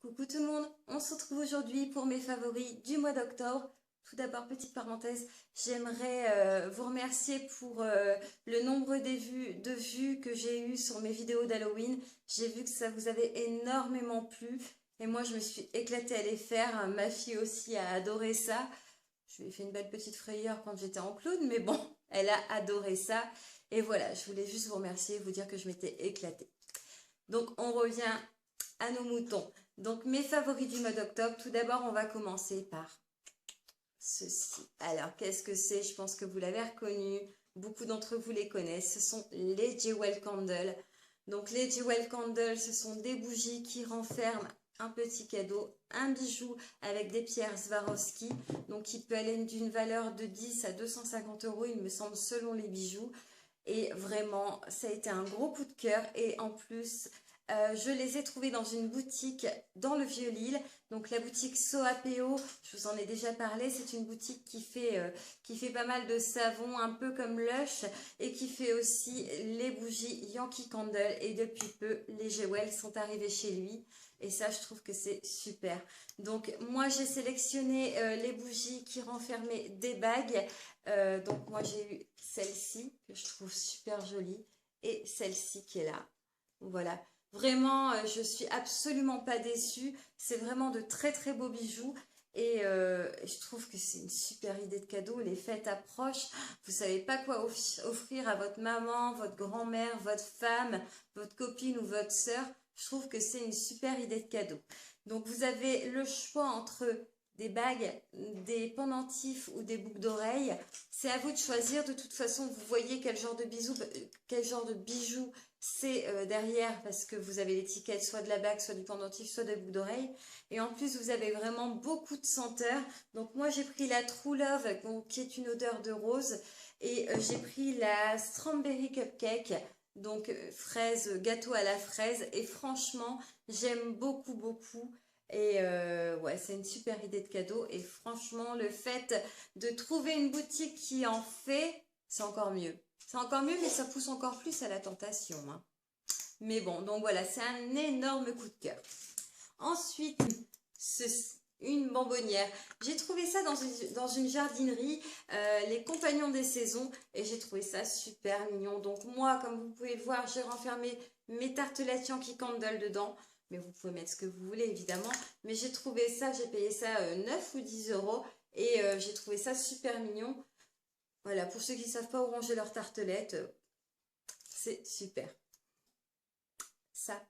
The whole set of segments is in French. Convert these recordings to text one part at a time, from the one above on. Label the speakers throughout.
Speaker 1: Coucou tout le monde, on se retrouve aujourd'hui pour mes favoris du mois d'octobre. Tout d'abord, petite parenthèse, j'aimerais vous remercier pour le nombre de vues que j'ai eu sur mes vidéos d'Halloween. J'ai vu que ça vous avait énormément plu et moi je me suis éclatée à les faire. Ma fille aussi a adoré ça. Je lui ai fait une belle petite frayeur quand j'étais en clown, mais bon, elle a adoré ça. Et voilà, je voulais juste vous remercier et vous dire que je m'étais éclatée. Donc on revient à nos moutons. Donc mes favoris du mois d'octobre, tout d'abord on va commencer par ceci. Alors qu'est-ce que c'est? Je pense que vous l'avez reconnu, beaucoup d'entre vous les connaissent, ce sont les Jewel Candles. Donc les Jewel Candles, ce sont des bougies qui renferment un petit cadeau, un bijou avec des pierres Swarovski, donc qui peut aller d'une valeur de 10 à 250 €, il me semble, selon les bijoux. Et vraiment, ça a été un gros coup de cœur. Et en plus, je les ai trouvés dans une boutique dans le Vieux-Lille. Donc la boutique Soapeo, je vous en ai déjà parlé. C'est une boutique qui fait pas mal de savons, un peu comme Lush. Et qui fait aussi les bougies Yankee Candle. Et depuis peu, les Jewel sont arrivés chez lui. Et ça, je trouve que c'est super. Donc moi, j'ai sélectionné les bougies qui renfermaient des bagues. Donc moi j'ai eu celle-ci que je trouve super jolie et celle-ci qui est là. Voilà, vraiment je suis absolument pas déçue. C'est vraiment de très très beaux bijoux et je trouve que c'est une super idée de cadeau. Les fêtes approchent, vous savez pas quoi offrir à votre maman, votre grand-mère, votre femme, votre copine ou votre sœur. Je trouve que c'est une super idée de cadeau. Donc vous avez le choix entre des bagues, des pendentifs ou des boucles d'oreilles. C'est à vous de choisir. De toute façon, vous voyez quel genre de bijoux c'est derrière parce que vous avez l'étiquette soit de la bague, soit du pendentif, soit des boucles d'oreilles. Et en plus, vous avez vraiment beaucoup de senteurs. Donc moi, j'ai pris la True Love, qui est une odeur de rose. Et j'ai pris la Strawberry Cupcake. Donc fraise, gâteau à la fraise. Et franchement, j'aime beaucoup, beaucoup. Et ouais, c'est une super idée de cadeau. Et franchement, le fait de trouver une boutique qui en fait, c'est encore mieux. C'est encore mieux, mais ça pousse encore plus à la tentation, hein. Mais bon, donc voilà, c'est un énorme coup de cœur. Ensuite, une bonbonnière. J'ai trouvé ça dans une jardinerie, les compagnons des saisons, et j'ai trouvé ça super mignon. Donc moi, comme vous pouvez le voir, j'ai renfermé mes tartelettes Yankee Candle dedans. Mais vous pouvez mettre ce que vous voulez, évidemment. Mais j'ai trouvé ça, j'ai payé ça 9 ou 10 €. Et j'ai trouvé ça super mignon. Voilà, pour ceux qui ne savent pas où ranger leurs tartelettes, c'est super. Ça,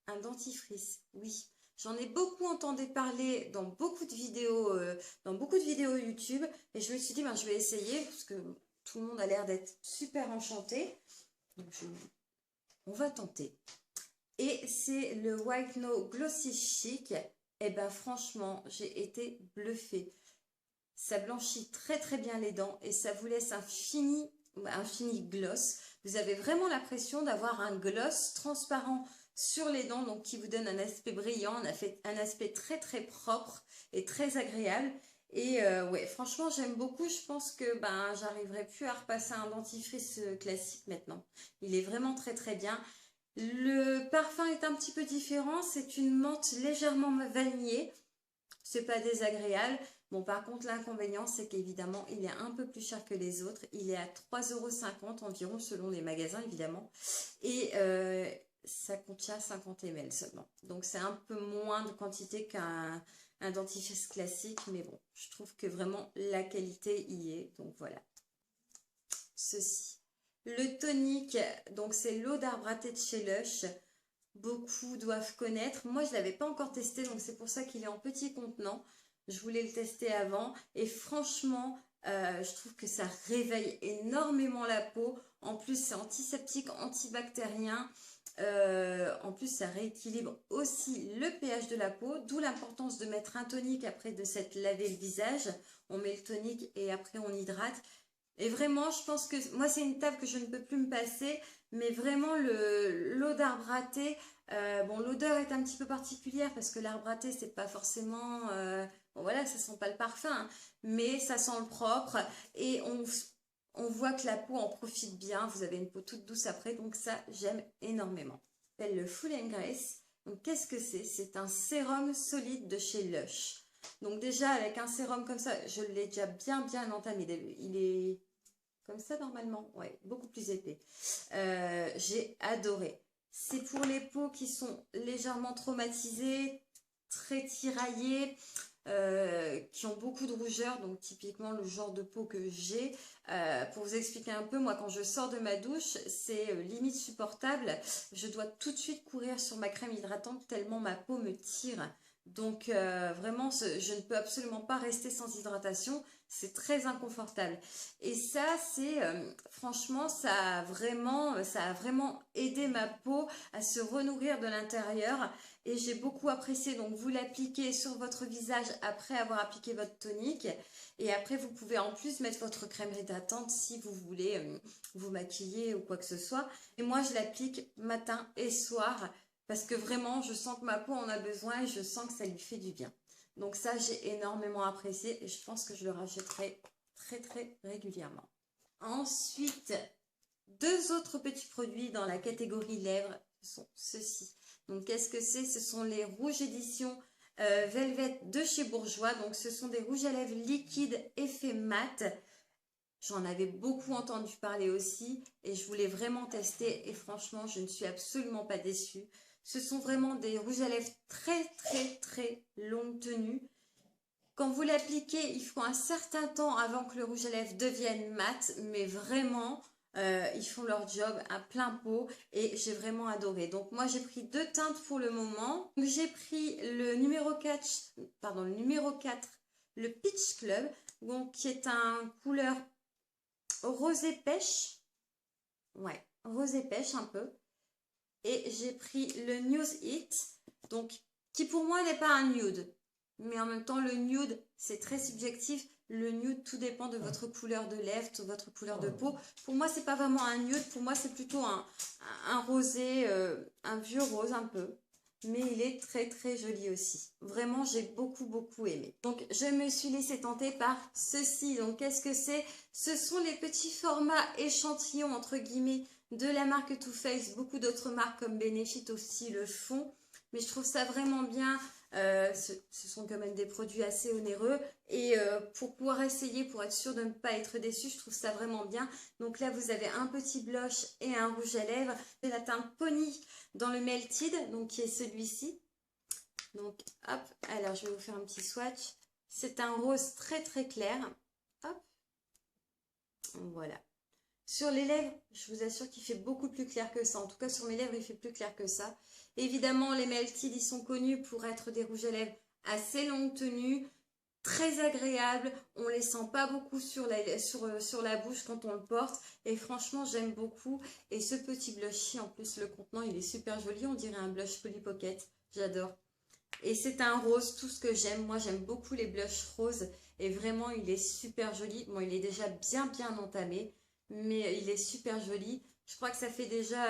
Speaker 1: un dentifrice, oui. J'en ai beaucoup entendu parler dans beaucoup de vidéos YouTube. Et je me suis dit, ben, je vais essayer parce que tout le monde a l'air d'être super enchanté. Donc, on va tenter. Et c'est le White No Glossy Chic. Et ben franchement, j'ai été bluffée. Ça blanchit très très bien les dents et ça vous laisse un fini gloss. Vous avez vraiment l'impression d'avoir un gloss transparent sur les dents, donc qui vous donne un aspect brillant, un aspect très très propre et très agréable. Et ouais, franchement, j'aime beaucoup. Je pense que ben j'arriverai plus à repasser un dentifrice classique maintenant. Il est vraiment très très bien. Le parfum est un petit peu différent. C'est une menthe légèrement vanillée. C'est pas désagréable. Bon, par contre, l'inconvénient, c'est qu'évidemment, il est un peu plus cher que les autres. Il est à 3,50 € environ, selon les magasins, évidemment. Et ça contient 50 ml seulement. Donc, c'est un peu moins de quantité qu'un dentifrice classique. Mais bon, je trouve que vraiment, la qualité y est. Donc, voilà. Ceci. Le tonique, donc c'est l'eau d'arbre à thé de chez Lush. Beaucoup doivent connaître. Moi, je ne l'avais pas encore testé, donc c'est pour ça qu'il est en petit contenant. Je voulais le tester avant. Et franchement, je trouve que ça réveille énormément la peau. En plus, c'est antiseptique, antibactérien. En plus, ça rééquilibre aussi le pH de la peau. D'où l'importance de mettre un tonique après de s'être lavé le visage. On met le tonique et après on hydrate. Et vraiment, je pense que moi, c'est une table que je ne peux plus me passer, mais vraiment, l'eau d'arbre à thé, bon, l'odeur est un petit peu particulière parce que l'arbre à thé, c'est pas forcément, bon, voilà, ça sent pas le parfum, hein, mais ça sent le propre et on voit que la peau en profite bien. Vous avez une peau toute douce après, donc ça, j'aime énormément. Ça s'appelle le Full and Grace. Donc, qu'est-ce que c'est? C'est un sérum solide de chez Lush. Donc déjà, avec un sérum comme ça, je l'ai déjà bien entamé. Il est comme ça normalement, ouais, beaucoup plus épais. J'ai adoré. C'est pour les peaux qui sont légèrement traumatisées, très tiraillées, qui ont beaucoup de rougeur, donc typiquement le genre de peau que j'ai. Pour vous expliquer un peu, moi quand je sors de ma douche, c'est limite supportable. Je dois tout de suite courir sur ma crème hydratante tellement ma peau me tire. Donc vraiment, je ne peux absolument pas rester sans hydratation. C'est très inconfortable. Et ça, c'est franchement, ça a vraiment aidé ma peau à se renourrir de l'intérieur. Et j'ai beaucoup apprécié. Donc, vous l'appliquez sur votre visage après avoir appliqué votre tonique. Et après, vous pouvez en plus mettre votre crème hydratante si vous voulez vous maquiller ou quoi que ce soit. Et moi, je l'applique matin et soir parce que vraiment, je sens que ma peau en a besoin et je sens que ça lui fait du bien. Donc ça, j'ai énormément apprécié et je pense que je le rachèterai très régulièrement. Ensuite, deux autres petits produits dans la catégorie lèvres sont ceux-ci. Donc qu'est-ce que c'est? Ce sont les rouges éditions Velvet de chez Bourjois. Donc ce sont des rouges à lèvres liquides effet mat. J'en avais beaucoup entendu parler aussi et je voulais vraiment tester et franchement, je ne suis absolument pas déçue. Ce sont vraiment des rouges à lèvres très longue tenue. Quand vous l'appliquez, il faut un certain temps avant que le rouge à lèvres devienne mat, mais vraiment, ils font leur job à plein pot et j'ai vraiment adoré. Donc moi, j'ai pris deux teintes pour le moment. J'ai pris le numéro 4, le Peach Club, donc, qui est un couleur rosé pêche. Ouais, rosé pêche un peu. Et j'ai pris le News It, donc qui pour moi n'est pas un nude. Mais en même temps, le nude, c'est très subjectif. Le nude, tout dépend de votre couleur de lèvres, de votre couleur de peau. Pour moi, c'est pas vraiment un nude. Pour moi, c'est plutôt un rosé, un vieux rose un peu. Mais il est très joli aussi. Vraiment, j'ai beaucoup aimé. Donc, je me suis laissée tenter par ceci. Donc, qu'est-ce que c'est? Ce sont les petits formats échantillons, entre guillemets, de la marque Too Faced. Beaucoup d'autres marques comme Benefit aussi le font. Mais je trouve ça vraiment bien. Ce sont quand même des produits assez onéreux. Et pour pouvoir essayer, pour être sûr de ne pas être déçu, je trouve ça vraiment bien. Donc là, vous avez un petit blush et un rouge à lèvres. C'est la teinte Pony dans le Melted, donc qui est celui-ci. Donc, hop, alors je vais vous faire un petit swatch. C'est un rose très clair. Hop, voilà. Sur les lèvres, je vous assure qu'il fait beaucoup plus clair que ça. En tout cas, sur mes lèvres, il fait plus clair que ça. Évidemment, les Melted, ils sont connus pour être des rouges à lèvres assez longue tenue, très agréables. On les sent pas beaucoup sur la bouche quand on le porte. Et franchement, j'aime beaucoup. Et ce petit blush-ci, en plus, le contenant, il est super joli. On dirait un blush Polly Pocket. J'adore. Et c'est un rose, tout ce que j'aime. Moi, j'aime beaucoup les blushs roses. Et vraiment, il est super joli. Bon, il est déjà bien entamé. Mais il est super joli. Je crois que ça fait déjà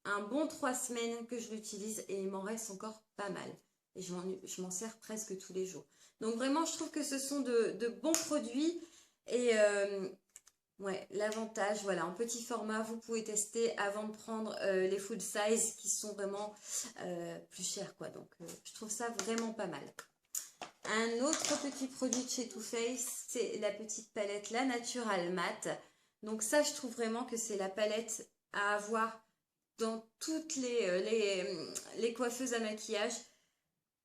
Speaker 1: un bon 3 semaines que je l'utilise et il m'en reste encore pas mal. Et je m'en sers presque tous les jours. Donc vraiment, je trouve que ce sont de bons produits. Et ouais, l'avantage, voilà, en petit format, vous pouvez tester avant de prendre les full size qui sont vraiment plus chers, quoi. Donc je trouve ça vraiment pas mal. Un autre petit produit de chez Too Faced, c'est la petite palette La Natural Matte. Donc ça, je trouve vraiment que c'est la palette à avoir dans toutes les coiffeuses à maquillage.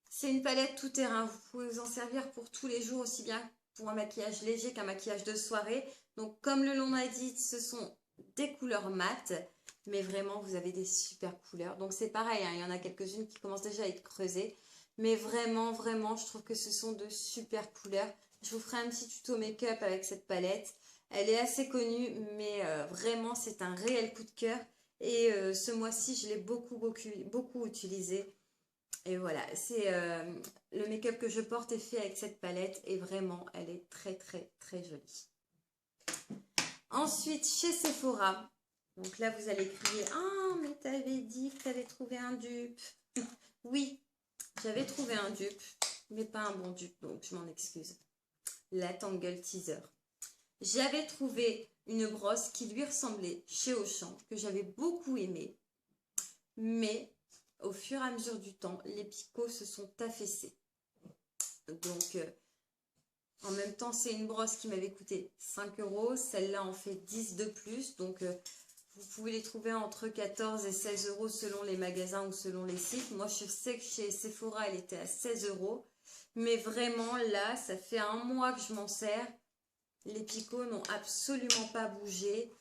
Speaker 1: C'est une palette tout terrain. Vous pouvez vous en servir pour tous les jours, aussi bien pour un maquillage léger qu'un maquillage de soirée. Donc comme le nom m'a dit, ce sont des couleurs mates. Mais vraiment, vous avez des super couleurs. Donc c'est pareil, hein, il y en a quelques-unes qui commencent déjà à être creusées. Mais vraiment, je trouve que ce sont de super couleurs. Je vous ferai un petit tuto make-up avec cette palette. Elle est assez connue, mais vraiment, c'est un réel coup de cœur. Et ce mois-ci, je l'ai beaucoup utilisé. Et voilà, c'est le make-up que je porte est fait avec cette palette. Et vraiment, elle est très jolie. Ensuite, chez Sephora. Donc là, vous allez crier « Ah, mais t'avais dit que t'avais trouvé un dupe !» Oui, j'avais trouvé un dupe, mais pas un bon dupe, donc je m'en excuse. La Tangle Teaser. J'avais trouvé une brosse qui lui ressemblait chez Auchan, que j'avais beaucoup aimée, mais au fur et à mesure du temps, les picots se sont affaissés. Donc, en même temps, c'est une brosse qui m'avait coûté 5 €. Celle-là en fait 10 de plus. Donc, vous pouvez les trouver entre 14 et 16 € selon les magasins ou selon les sites. Moi, je sais que chez Sephora, elle était à 16 €. Mais vraiment, là, ça fait un mois que je m'en sers. Les picots n'ont absolument pas bougé.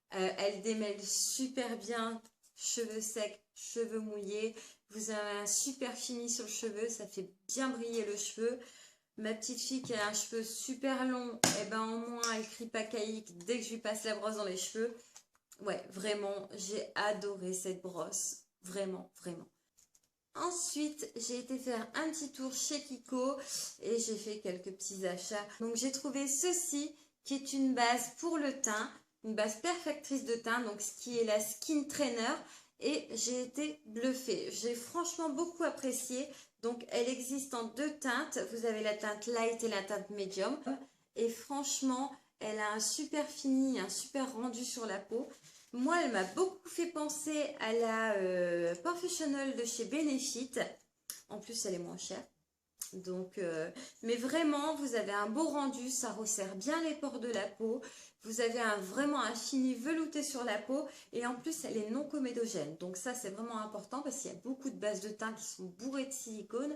Speaker 1: Elle démêle super bien. Cheveux secs, cheveux mouillés. Vous avez un super fini sur le cheveu. Ça fait bien briller le cheveu. Ma petite fille qui a un cheveu super long, et ben au moins elle crie pas caïque dès que je lui passe la brosse dans les cheveux. Ouais, vraiment, j'ai adoré cette brosse. Vraiment, vraiment. Ensuite, j'ai été faire un petit tour chez Kiko et j'ai fait quelques petits achats. Donc, j'ai trouvé ceci qui est une base pour le teint, une base perfectrice de teint, donc ce qui est la Skin Trainer. Et j'ai été bluffée. J'ai franchement beaucoup apprécié. Donc, elle existe en 2 teintes. Vous avez la teinte light et la teinte medium. Et franchement, elle a un super fini, un super rendu sur la peau. Moi, elle m'a beaucoup fait penser à la Professional de chez Benefit. En plus, elle est moins chère. Donc, mais vraiment, vous avez un beau rendu. Ça resserre bien les pores de la peau. Vous avez vraiment un fini velouté sur la peau. Et en plus, elle est non comédogène. Donc ça, c'est vraiment important parce qu'il y a beaucoup de bases de teint qui sont bourrées de silicone.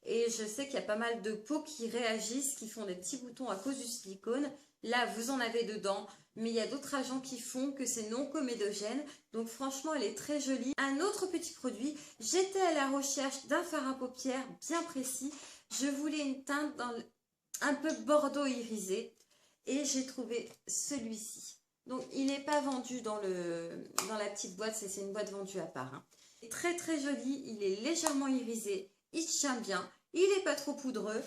Speaker 1: Et je sais qu'il y a pas mal de peaux qui réagissent, qui font des petits boutons à cause du silicone. Là, vous en avez dedans. Mais il y a d'autres agents qui font que c'est non comédogène. Donc franchement, elle est très jolie. Un autre petit produit, j'étais à la recherche d'un fard à paupières bien précis. Je voulais une teinte un peu bordeaux irisé. Et j'ai trouvé celui-ci. Donc il n'est pas vendu dans la petite boîte, c'est une boîte vendue à part. Hein. Il est très très joli, il est légèrement irisé, il tient bien, il n'est pas trop poudreux.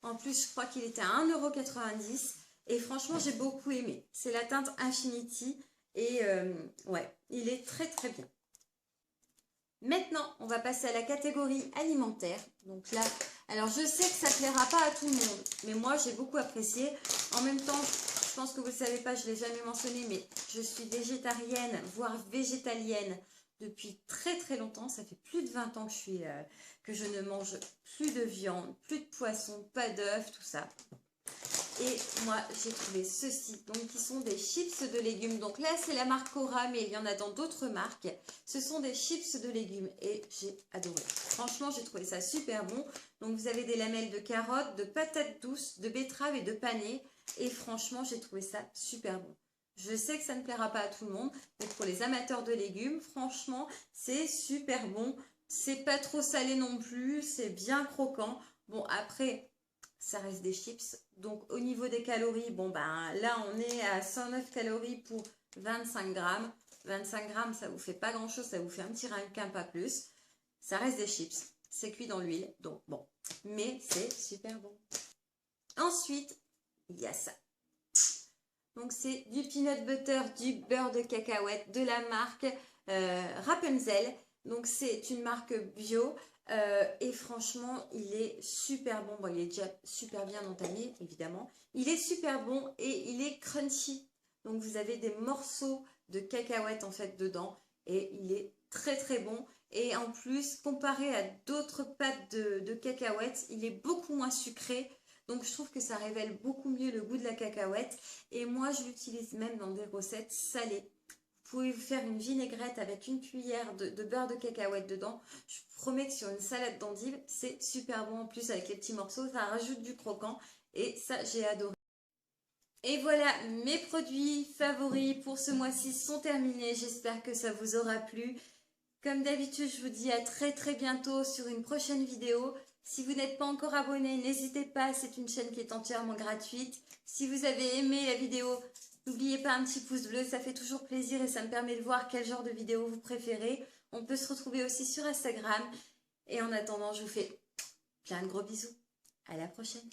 Speaker 1: En plus, je crois qu'il était à 1,90 € et franchement, j'ai beaucoup aimé. C'est la teinte Infinity et ouais, il est très très bien. Maintenant, on va passer à la catégorie alimentaire. Donc là, alors je sais que ça ne plaira pas à tout le monde, mais moi j'ai beaucoup apprécié. En même temps, je pense que vous ne le savez pas, je ne l'ai jamais mentionné, mais je suis végétarienne, voire végétalienne depuis très très longtemps. Ça fait plus de 20 ans que je ne mange plus de viande, plus de poisson, pas d'œufs, tout ça. Et moi, j'ai trouvé ceci, donc qui sont des chips de légumes. Donc là, c'est la marque Cora, mais il y en a dans d'autres marques. Ce sont des chips de légumes et j'ai adoré. Franchement, j'ai trouvé ça super bon. Donc vous avez des lamelles de carottes, de patates douces, de betteraves et de panais. Et franchement, j'ai trouvé ça super bon. Je sais que ça ne plaira pas à tout le monde, mais pour les amateurs de légumes, franchement, c'est super bon. C'est pas trop salé non plus, c'est bien croquant. Bon, après, ça reste des chips. Donc au niveau des calories, bon ben là on est à 109 calories pour 25 grammes. 25 grammes, ça vous fait pas grand chose, ça vous fait un petit requin, pas plus. Ça reste des chips, c'est cuit dans l'huile, donc bon. Mais c'est super bon. Ensuite, il y a ça. Donc c'est du peanut butter, du beurre de cacahuète de la marque Rapunzel. Donc c'est une marque bio. Et franchement, il est super bon. Bon, il est déjà super bien entamé, évidemment. Il est super bon et il est crunchy. Donc, vous avez des morceaux de cacahuètes, en fait, dedans. Et il est très, très bon. Et en plus, comparé à d'autres pâtes de cacahuètes, il est beaucoup moins sucré. Donc, je trouve que ça révèle beaucoup mieux le goût de la cacahuète. Et moi, je l'utilise même dans des recettes salées. Vous pouvez vous faire une vinaigrette avec une cuillère de beurre de cacahuète dedans. Je vous promets que sur une salade d'endive, c'est super bon. En plus, avec les petits morceaux, ça rajoute du croquant. Et ça, j'ai adoré. Et voilà, mes produits favoris pour ce mois-ci sont terminés. J'espère que ça vous aura plu. Comme d'habitude, je vous dis à très très bientôt sur une prochaine vidéo. Si vous n'êtes pas encore abonné, n'hésitez pas, c'est une chaîne qui est entièrement gratuite. Si vous avez aimé la vidéo, n'oubliez pas un petit pouce bleu, ça fait toujours plaisir et ça me permet de voir quel genre de vidéo vous préférez. On peut se retrouver aussi sur Instagram. Et en attendant, je vous fais plein de gros bisous. À la prochaine.